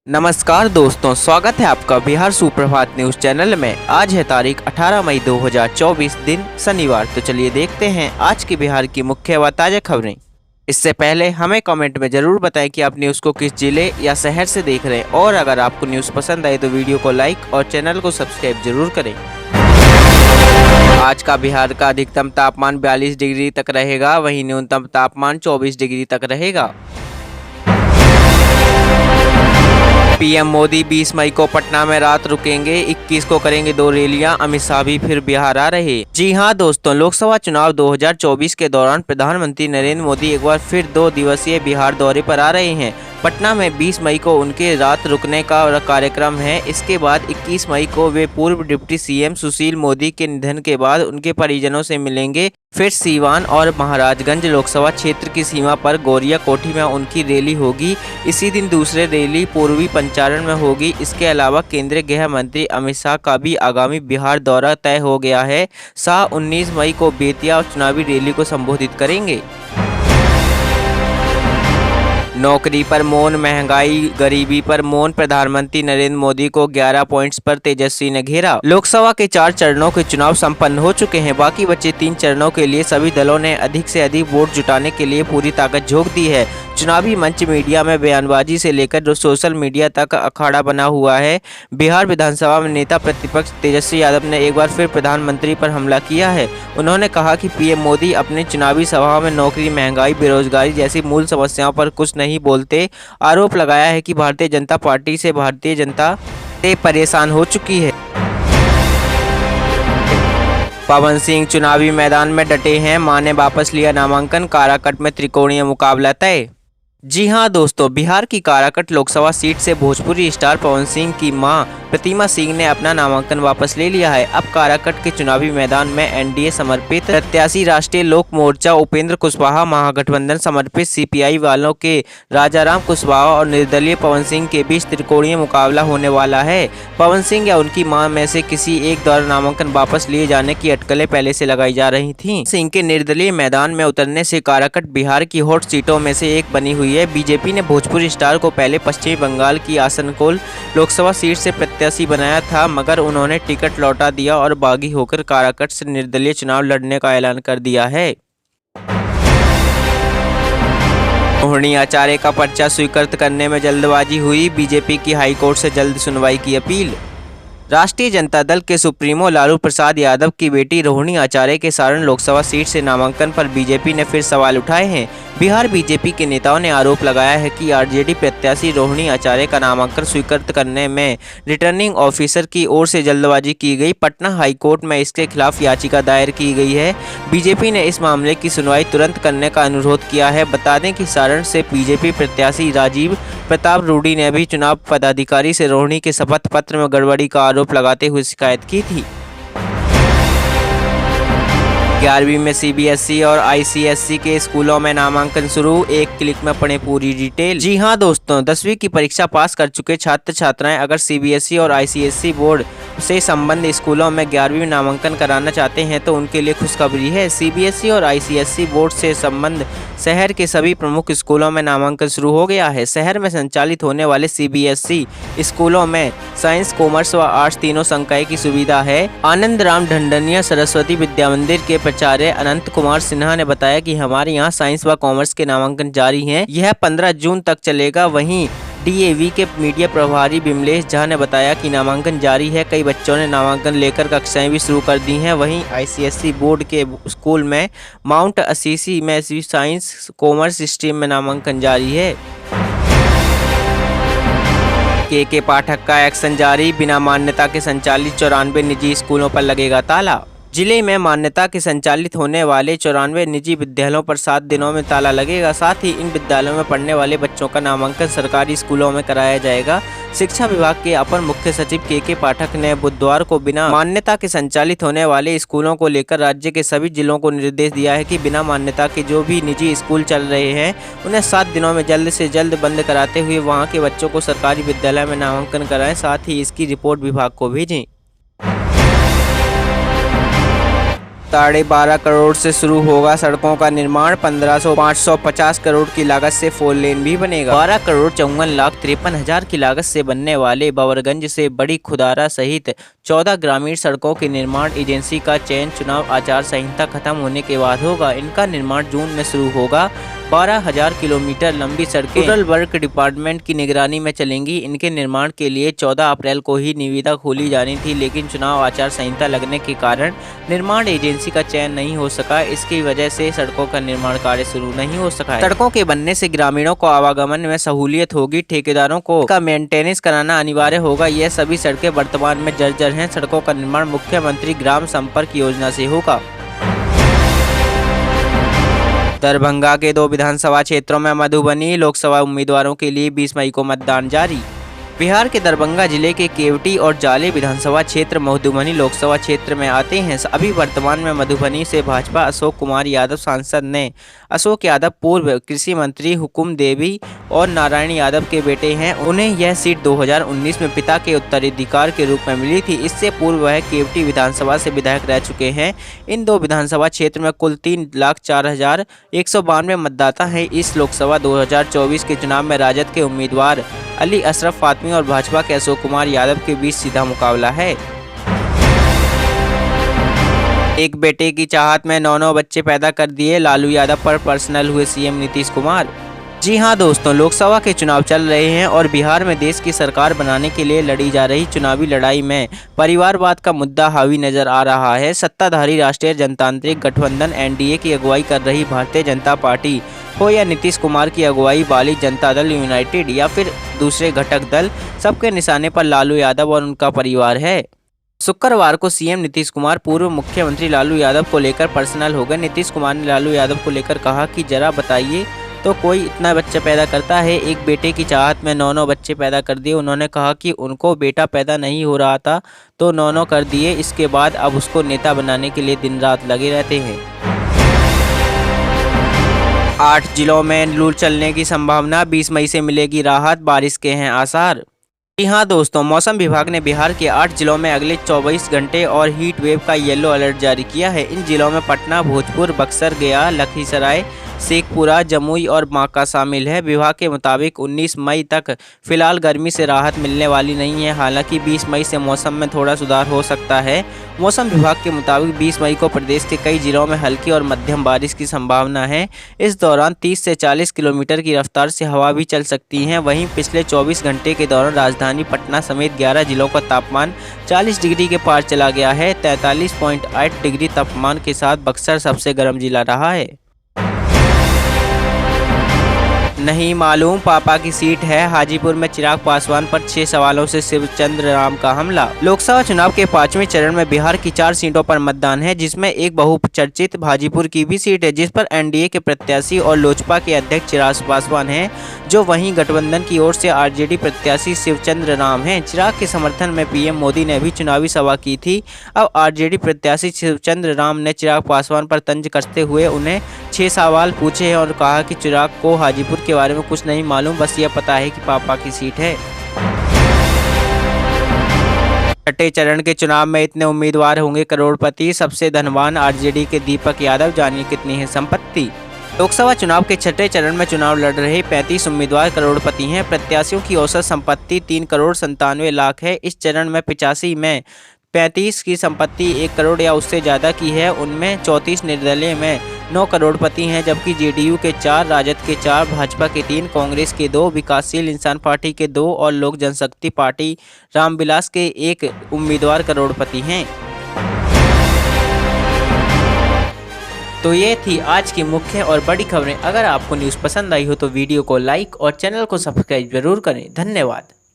नमस्कार दोस्तों, स्वागत है आपका बिहार सुप्रभात न्यूज चैनल में। आज है तारीख 18 मई 2024 दिन शनिवार। तो चलिए देखते हैं आज की बिहार की मुख्य व ताज़ा खबरें। इससे पहले हमें कमेंट में जरूर बताएं कि आप न्यूज़ को किस जिले या शहर से देख रहे हैं, और अगर आपको न्यूज़ पसंद आए तो वीडियो को लाइक और चैनल को सब्सक्राइब जरूर करें। आज का बिहार का अधिकतम तापमान 42 डिग्री तक रहेगा, वहीं न्यूनतम तापमान 24 डिग्री तक रहेगा। पीएम मोदी 20 मई को पटना में रात रुकेंगे, 21 को करेंगे 2 रैलियां, अमित शाह भी फिर बिहार आ रहे। जी हां दोस्तों, लोकसभा चुनाव 2024 के दौरान प्रधानमंत्री नरेंद्र मोदी एक बार फिर 2 दिवसीय बिहार दौरे पर आ रहे हैं। पटना में 20 मई को उनके रात रुकने का कार्यक्रम है। इसके बाद 21 मई को वे पूर्व डिप्टी सीएम सुशील मोदी के निधन के बाद उनके परिजनों से मिलेंगे। फिर सीवान और महाराजगंज लोकसभा क्षेत्र की सीमा पर गौरिया कोठी में उनकी रैली होगी। इसी दिन दूसरी रैली पूर्वी पंचारण में होगी। इसके अलावा केंद्रीय गृह मंत्री अमित शाह का भी आगामी बिहार दौरा तय हो गया है। शाह 19 मई को बेतिया और चुनावी रैली को संबोधित करेंगे। नौकरी पर मौन, महंगाई गरीबी पर मौन, प्रधानमंत्री नरेंद्र मोदी को 11 पॉइंट्स पर तेजस्वी ने घेरा। लोकसभा के 4 चरणों के चुनाव संपन्न हो चुके हैं। बाकी बचे 3 चरणों के लिए सभी दलों ने अधिक से अधिक वोट जुटाने के लिए पूरी ताकत झोंक दी है। चुनावी मंच मीडिया में बयानबाजी से लेकर सोशल मीडिया तक अखाड़ा बना हुआ है। बिहार विधानसभा में नेता प्रतिपक्ष तेजस्वी यादव ने एक बार फिर प्रधानमंत्री पर हमला किया है। उन्होंने कहा कि पीएम मोदी अपने चुनावी सभा में नौकरी, महंगाई, बेरोजगारी जैसी मूल समस्याओं पर कुछ नहीं बोलते। आरोप लगाया है कि भारतीय जनता पार्टी से भारतीय जनता परेशान हो चुकी है। पवन सिंह चुनावी मैदान में डटे हैं, मां ने वापस लिया नामांकन, काराकट में त्रिकोणीय मुकाबला तय। जी हां दोस्तों, बिहार की काराकट लोकसभा सीट से भोजपुरी स्टार पवन सिंह की मां प्रतिमा सिंह ने अपना नामांकन वापस ले लिया है। अब काराकट के चुनावी मैदान में एनडीए समर्पित प्रत्याशी राष्ट्रीय लोक मोर्चा उपेंद्र कुशवाहा, महागठबंधन समर्पित सीपीआई वालों के राजाराम कुशवाहा और निर्दलीय पवन सिंह के बीच त्रिकोणीय मुकाबला होने वाला है। पवन सिंह या उनकी मां में से किसी एक द्वारा नामांकन वापस लिए जाने की अटकलें पहले से लगाई जा रही थीं। सिंह के निर्दलीय मैदान में उतरने से काराकट बिहार की हॉट सीटों में से एक बनी हुई है। बीजेपी ने भोजपुरी स्टार को पहले पश्चिमी बंगाल की आसनसोल लोकसभा सीट से प्रत्याशी बनाया था, मगर उन्होंने टिकट लौटा दिया और बागी होकर काराकट से निर्दलीय चुनाव लड़ने का ऐलान कर दिया है। रोहिणी आचार्य का पर्चा स्वीकृत करने में जल्दबाजी हुई, बीजेपी की हाईकोर्ट से जल्द सुनवाई की अपील। राष्ट्रीय जनता दल के सुप्रीमो लालू प्रसाद यादव की बेटी रोहिणी आचार्य के सारण लोकसभा सीट से नामांकन पर बीजेपी ने फिर सवाल उठाए हैं। बिहार बीजेपी के नेताओं ने आरोप लगाया है कि आरजेडी प्रत्याशी रोहिणी आचार्य का नामांकन स्वीकृत करने में रिटर्निंग ऑफिसर की ओर से जल्दबाजी की गई। पटना हाईकोर्ट में इसके खिलाफ याचिका दायर की गई है। बीजेपी ने इस मामले की सुनवाई तुरंत करने का अनुरोध किया है। बता दें कि सारण से बीजेपी प्रत्याशी राजीव प्रताप रूडी ने भी चुनाव पदाधिकारी से रोहिणी के शपथ पत्र में गड़बड़ी का आरोप लगाते हुए शिकायत की थी। 11वीं में सीबीएसई और आईसीएसई के स्कूलों में नामांकन शुरू, एक क्लिक में पढ़ें पूरी डिटेल। जी हां दोस्तों, 10वीं की परीक्षा पास कर चुके छात्र छात्राएं अगर सीबीएसई और आईसीएसई बोर्ड से संबंध स्कूलों में 11वीं में नामांकन कराना चाहते हैं तो उनके लिए खुशखबरी है। सीबीएसई और आईसीएसई बोर्ड से संबंध शहर के सभी प्रमुख स्कूलों में नामांकन शुरू हो गया है। शहर में संचालित होने वाले सीबीएसई स्कूलों में साइंस, कॉमर्स व आर्ट्स तीनों संकाय की सुविधा है। आनंद राम ढंडनिया सरस्वती विद्या मंदिर के प्राचार्य अनंत कुमार सिन्हा ने बताया कि हमारे यहाँ साइंस व कॉमर्स के नामांकन जारी हैं। यह 15 जून तक चलेगा। वहीं डीएवी के मीडिया प्रभारी विमलेश झा ने बताया कि नामांकन जारी है। कई बच्चों ने नामांकन लेकर कक्षाएं भी शुरू कर दी हैं। वहीं आईसीएसई बोर्ड के स्कूल में माउंट असीसी में साइंस कॉमर्स स्ट्रीम में नामांकन जारी है। के पाठक का एक्शन जारी, बिना मान्यता के संचालित 94 निजी स्कूलों पर लगेगा ताला। जिले में मान्यता के संचालित होने वाले 94 निजी विद्यालयों पर 7 दिनों में ताला लगेगा। साथ ही इन विद्यालयों में पढ़ने वाले बच्चों का नामांकन सरकारी स्कूलों में कराया जाएगा। शिक्षा विभाग के अपर मुख्य सचिव के पाठक ने बुधवार को बिना मान्यता के संचालित होने वाले स्कूलों को लेकर राज्य के सभी जिलों को निर्देश दिया है कि बिना मान्यता के जो भी निजी स्कूल चल रहे हैं उन्हें 7 दिनों में जल्द से जल्द बंद कराते हुए वहां के बच्चों को सरकारी विद्यालय में नामांकन कराएं। साथ ही इसकी रिपोर्ट विभाग को भेजें। 12.5 करोड़ से शुरू होगा सड़कों का निर्माण। 550 करोड़ की लागत से 4 लेन भी बनेगा। 12,54,53,000 की लागत से बनने वाले बवरगंज से बड़ी खुदारा सहित 14 ग्रामीण सड़कों के निर्माण एजेंसी का चयन चुनाव आचार संहिता खत्म होने के बाद होगा। इनका निर्माण जून में शुरू होगा। 12,000 किलोमीटर लंबी सड़कें रूरल वर्क डिपार्टमेंट की निगरानी में चलेंगी। इनके निर्माण के लिए 14 अप्रैल को ही निविदा खोली जानी थी, लेकिन चुनाव आचार संहिता लगने के कारण निर्माण एजेंसी का चयन नहीं हो सका। इसकी वजह से सड़कों का निर्माण कार्य शुरू नहीं हो सका है। सड़कों के बनने से ग्रामीणों को आवागमन में सहूलियत होगी। ठेकेदारों को का मेंटेनेंस कराना अनिवार्य होगा। यह सभी सड़कें वर्तमान में जर्जर हैं। सड़कों का निर्माण मुख्यमंत्री ग्राम संपर्क योजना से होगा। दरभंगा के 2 विधानसभा क्षेत्रों में मधुबनी लोकसभा उम्मीदवारों के लिए 20 मई को मतदान जारी। बिहार के दरभंगा जिले के केवटी और जाले विधानसभा क्षेत्र मधुबनी लोकसभा क्षेत्र में आते हैं। अभी वर्तमान में मधुबनी से भाजपा अशोक कुमार यादव सांसद ने अशोक यादव पूर्व कृषि मंत्री हुकुम देवी और नारायण यादव के बेटे हैं। उन्हें यह सीट 2019 में पिता के उत्तराधिकार के रूप में मिली थी। इससे पूर्व वह केवटी विधानसभा से विधायक रह चुके हैं। इन 2 विधानसभा क्षेत्र में कुल 3,04,192 मतदाता हैं। इस लोकसभा 2024 के चुनाव में राजद के उम्मीदवार अली अशरफ फातमी और भाजपा के अशोक कुमार यादव के बीच सीधा मुकाबला है। एक बेटे की चाहत में 9 बच्चे पैदा कर दिए, लालू यादव पर पर्सनल हुए सीएम नीतीश कुमार। जी हां दोस्तों, लोकसभा के चुनाव चल रहे हैं और बिहार में देश की सरकार बनाने के लिए लड़ी जा रही चुनावी लड़ाई में परिवारवाद का मुद्दा हावी नजर आ रहा है। सत्ताधारी राष्ट्रीय जनतांत्रिक गठबंधन एनडीए की अगुवाई कर रही भारतीय जनता पार्टी हो या नीतीश कुमार की अगुवाई वाली जनता दल यूनाइटेड या फिर दूसरे घटक दल, सबके निशाने पर लालू यादव और उनका परिवार है। शुक्रवार को सीएम नीतीश कुमार पूर्व मुख्यमंत्री लालू यादव को लेकर पर्सनल हो गए। नीतीश कुमार ने लालू यादव को लेकर कहा कि जरा बताइए तो कोई इतना बच्चा पैदा करता है। एक बेटे की चाहत में 9 बच्चे पैदा कर दिए। उन्होंने कहा कि उनको बेटा पैदा नहीं हो रहा था तो 9 कर दिए। इसके बाद अब उसको नेता बनाने के लिए दिन रात लगे रहते हैं। 8 जिलों में लू चलने की संभावना, 20 मई से मिलेगी राहत, बारिश के हैं आसार। जी हाँ दोस्तों, मौसम विभाग ने बिहार के 8 जिलों में अगले 24 घंटे और हीट वेव का येलो अलर्ट जारी किया है। इन जिलों में पटना, भोजपुर, बक्सर, गया, लखीसराय, शेखपुरा, जमुई और बांका शामिल है। विभाग के मुताबिक 19 मई तक फिलहाल गर्मी से राहत मिलने वाली नहीं है। हालांकि 20 मई से मौसम में थोड़ा सुधार हो सकता है। मौसम विभाग के मुताबिक 20 मई को प्रदेश के कई जिलों में हल्की और मध्यम बारिश की संभावना है। इस दौरान 30 से 40 किलोमीटर की रफ्तार से हवा भी चल सकती है। वहीं पिछले 24 घंटे के दौरान राजधानी पटना समेत 11 जिलों का तापमान 40 डिग्री के पार चला गया है। 43.8 डिग्री तापमान के साथ बक्सर सबसे गर्म जिला रहा है। नहीं मालूम पापा की सीट है, हाजीपुर में चिराग पासवान पर 6 सवालों से शिवचंद्र राम का हमला। लोकसभा चुनाव के 5वें चरण में बिहार की 4 सीटों पर मतदान है, जिसमें एक बहुचर्चित हाजीपुर की भी सीट है, जिस पर एनडीए के प्रत्याशी और लोजपा के अध्यक्ष चिराग पासवान हैं, जो वहीं गठबंधन की ओर से आरजेडी प्रत्याशी शिवचंद्र राम हैं। चिराग के समर्थन में पीएम मोदी ने भी चुनावी सभा की थी। अब आरजेडी प्रत्याशी शिवचंद्र राम ने चिराग पासवान पर तंज कसते हुए उन्हें 6 सवाल पूछे हैं और कहा कि चिराग को हाजीपुर के बारे में कुछ नहीं मालूम, बस यह पता है कि पापा की सीट है। छठे चरण के चुनाव में इतने उम्मीदवार होंगे करोड़पति, सबसे धनवान आरजेडी के दीपक यादव, जानिए कितनी है संपत्ति। लोकसभा चुनाव के छठे चरण में चुनाव लड़ रहे 35 उम्मीदवार करोड़पति हैं। प्रत्याशियों की औसत संपत्ति 3,97,00,000 है। इस चरण में 85 में 35 की संपत्ति 1 करोड़ या उससे ज़्यादा की है। उनमें 34 निर्दलीय में 9 करोड़पति हैं, जबकि जेडीयू के 4, राजद के 4, भाजपा के 3, कांग्रेस के 2, विकासशील इंसान पार्टी के 2 और लोक जनशक्ति पार्टी रामविलास के 1 उम्मीदवार करोड़पति हैं। तो ये थी आज की मुख्य और बड़ी खबरें। अगर आपको न्यूज़ पसंद आई हो तो वीडियो को लाइक और चैनल को सब्सक्राइब जरूर करें। धन्यवाद।